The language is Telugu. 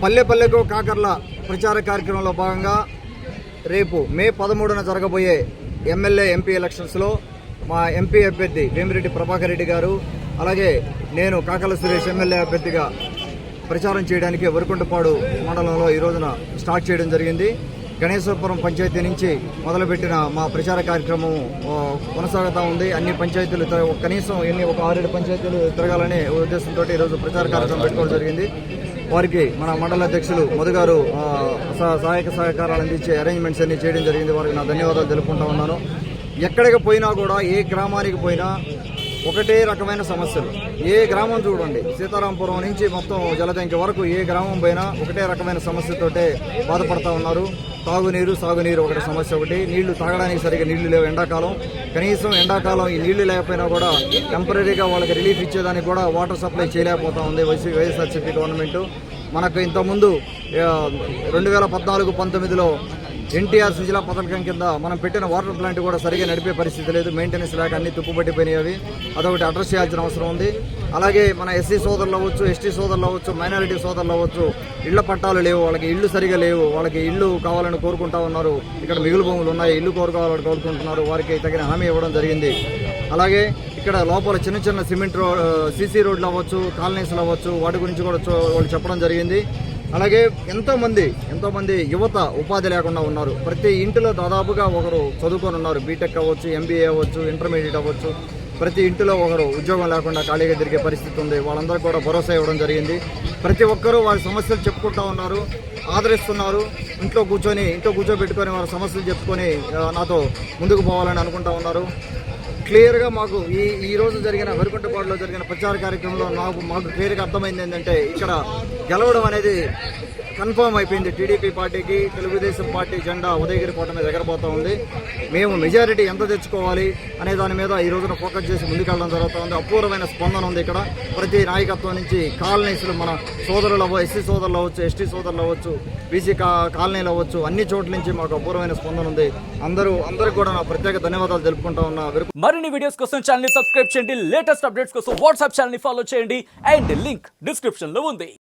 పల్లె పల్లెకు కాకర్ల ప్రచార కార్యక్రమంలో భాగంగా రేపు మే 13న జరగబోయే ఎమ్మెల్యే ఎంపీ ఎలక్షన్స్లో మా ఎంపీ అభ్యర్థి వేమిరెడ్డి ప్రభాకర్ రెడ్డి గారు అలాగే నేను కాకర్ల సురేష్ ఎమ్మెల్యే అభ్యర్థిగా ప్రచారం చేయడానికి వరకుంటపాడు మండలంలో ఈ రోజున స్టార్ట్ చేయడం జరిగింది. గణేశ్వరపురం పంచాయతీ నుంచి మొదలుపెట్టిన మా ప్రచార కార్యక్రమం కొనసాగుతూ ఉంది. అన్ని పంచాయతీలు కనీసం ఒక 6-7 పంచాయతీలు తిరగాలనే ఉద్దేశంతో ఈరోజు ప్రచార కార్యక్రమం పెట్టుకోవడం జరిగింది. వారికి మన మండల అధ్యక్షులు మధు గారు సహాయక సహకారాలు అందించే అరేంజ్మెంట్స్ అన్ని చేయడం జరిగింది. వారికి నా ధన్యవాదాలు తెలుపుకుంటా ఉన్నాను. ఎక్కడికి పోయినా కూడా ఏ గ్రామానికి పోయినా ఒకటే రకమైన సమస్యలు. ఏ గ్రామం చూడండి, సీతారాంపురం నుంచి మొత్తం జలదంకి వరకు ఏ గ్రామం పోయినా ఒకటే రకమైన సమస్యతోటే బాధపడతా ఉన్నారు. సాగునీరు ఒకటి సమస్య. ఒకటి నీళ్లు తాగడానికి సరిగ్గా నీళ్లు లేవు. ఎండాకాలం కనీసం ఎండాకాలం ఈ నీళ్లు లేకపోయినా కూడా టెంపరీగా వాళ్ళకి రిలీఫ్ ఇచ్చేదానికి కూడా వాటర్ సప్లై చేయలేకపోతా ఉంది వైఎస్ఆర్సీపీ గవర్నమెంట్. మనకు ఇంతకుముందు 2014-19లో ఎన్టీఆర్ సుజలా పథకం కింద మనం పెట్టిన వాటర్ ప్లాంట్ కూడా సరిగా నడిపే పరిస్థితి లేదు. మెయింటెనెన్స్ లేక అన్ని తుప్పుపట్టిపోయినవి. అదొకటి అడ్రస్ చేయాల్సిన అవసరం ఉంది. అలాగే మన ఎస్సీ సోదరులు అవ్వచ్చు, ఎస్టీ సోదరులు అవ్వచ్చు, మైనారిటీ సోదరులు అవ్వచ్చు, ఇళ్ల పట్టాలు లేవు, వాళ్ళకి ఇళ్ళు సరిగా లేవు. వాళ్ళకి ఇళ్ళు కావాలని కోరుకుంటా ఉన్నారు. ఇక్కడ మిగులు భూములు ఉన్నాయి, ఇల్లు కోరుకోవాలని కోరుకుంటున్నారు. వారికి తగిన హామీ ఇవ్వడం జరిగింది. అలాగే ఇక్కడ లోపల చిన్న సిమెంట్ సీసీ రోడ్లు అవ్వచ్చు, కాలనీస్లు అవ్వచ్చు, వాటి గురించి కూడా వాళ్ళు చెప్పడం జరిగింది. అలాగే ఎంతోమంది యువత ఉపాధి లేకుండా ఉన్నారు. ప్రతి ఇంటిలో దాదాపుగా ఒకరు చదువుకొని ఉన్నారు. బీటెక్ అవ్వచ్చు, ఎంబీఏ అవ్వచ్చు, ఇంటర్మీడియట్ అవ్వచ్చు. ప్రతి ఇంటిలో ఒకరు ఉద్యోగం లేకుండా ఖాళీగా తిరిగే పరిస్థితి ఉంది. వాళ్ళందరికీ కూడా భరోసా ఇవ్వడం జరిగింది. ప్రతి ఒక్కరూ వారి సమస్యలు చెప్పుకుంటా ఉన్నారు, ఆదరిస్తున్నారు. ఇంట్లో కూర్చోబెట్టుకొని వారి సమస్యలు చెప్పుకొని నాతో ముందుకు పోవాలని అనుకుంటా ఉన్నారు. క్లియర్గా మాకు ఈ రోజు జరిగిన వరకుంటపాడులో జరిగిన ప్రచార కార్యక్రమంలో మాకు క్లియర్గా అర్థమైంది ఏంటంటే ఇక్కడ గెలవడం అనేది కన్ఫర్మ్ అయిపోయింది. టీడీపీ పార్టీకి తెలుగుదేశం పార్టీ జెండా ఉదయగిరి కోట మీద ఎగరబోతూ ఉంది. మేము మెజారిటీ ఎంత తెచ్చుకోవాలి అనే దాని మీద ఈ రోజున ఫోకస్ చేసి ముందుకెళ్ళడం జరుగుతూ ఉంది. అపూర్వమైన స్పందన ఉంది ఇక్కడ. ప్రతి నాయకత్వం నుంచి కాలనీస్లు, మన సోదరులు ఎస్సీ సోదరులు అవ్వచ్చు, ఎస్టీ సోదరులు అవ్వచ్చు, బీసీ కాలనీలు అవ్వచ్చు, అన్ని చోట్ల నుంచి మాకు అపూర్వమైన స్పందన ఉంది. అందరికీ కూడా నా ప్రత్యేక ధన్యవాదాలు తెలుపుకుంటా ఉన్నా. మరిన్ని వీడియోస్ కోసం ఛానల్ ని సబ్స్క్రైబ్ చేయండి. లేటెస్ట్ అప్డేట్స్ కోసం వాట్సాప్ ఛానల్ ని ఫాలో చేయండి. అండ్ లింక్ డిస్క్రిప్షన్ లో ఉంది.